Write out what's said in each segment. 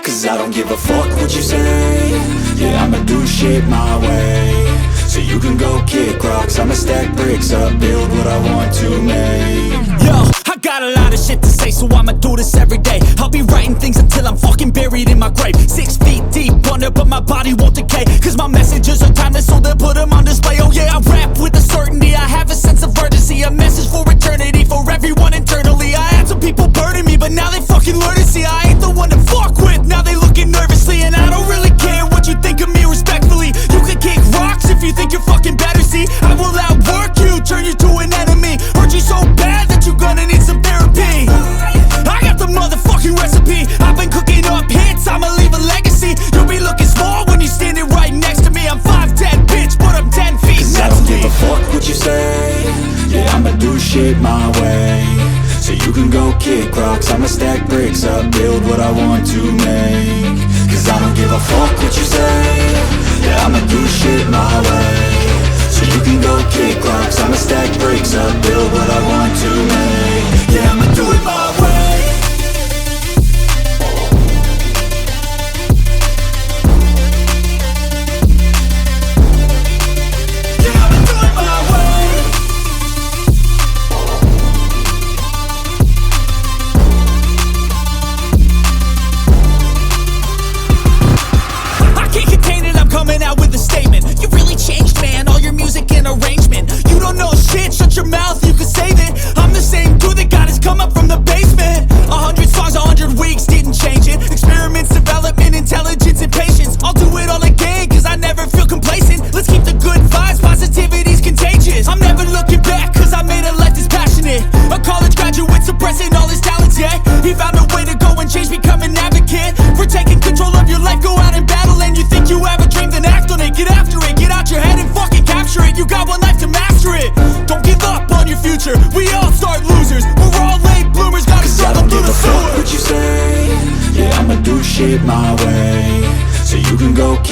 Cause I don't give a fuck what you say. Yeah, I'ma do shit my way. So you can go kick rocks, I'ma stack bricks up, build what I want to make. Yo, I got a lot of shit to say, so I'ma do this every day. I'll be writing things until I'm fucking buried in my grave. 6 feet deep under, but my body won't decay. Cause my messages are timeless, so they'll put them on display. Oh yeah, I rap with a certainty, I have a sense of urgency. A message for eternity, for everyone internally. I had some people burning me, but now they fucking learn to see I ain't the one to fuck with, now they looking nervously. And I don't really care what you think of me, respectfully. You can kick rocks if you think you're fucking better, see. I will outwork you, turn you to an enemy. Hurt you so bad that you're gonna need some therapy. I got the motherfucking recipe, I've been cooking up hits, I'ma leave a legacy. You'll be looking small when you're standing right next to me. I'm 5'10", bitch, but I'm 10 feet Cause next I don't to me. give a fuck what you say. Yeah, I'ma do shit my way. So you can go kick rocks, I'ma stack bricks up, build what I want to make. Cause I don't give a fuck what you say. Yeah, I'ma do shit my way. So you can go kick rocks, I'ma stack bricks up, build what I want to make. Yeah, I'ma do it my way. Coming out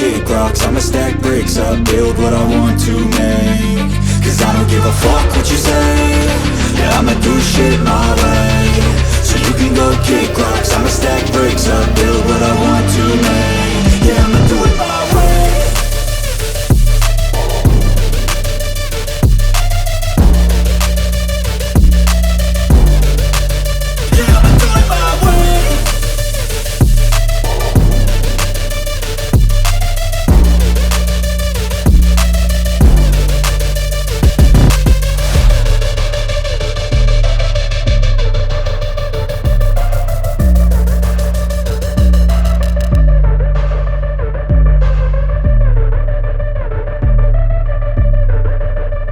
kick rocks, I'ma stack bricks up, build what I want to make. Cause I don't give a fuck what you say, yeah, I'ma do shit my way. So you can go kick rocks, I'ma stack bricks up, build what I want to make.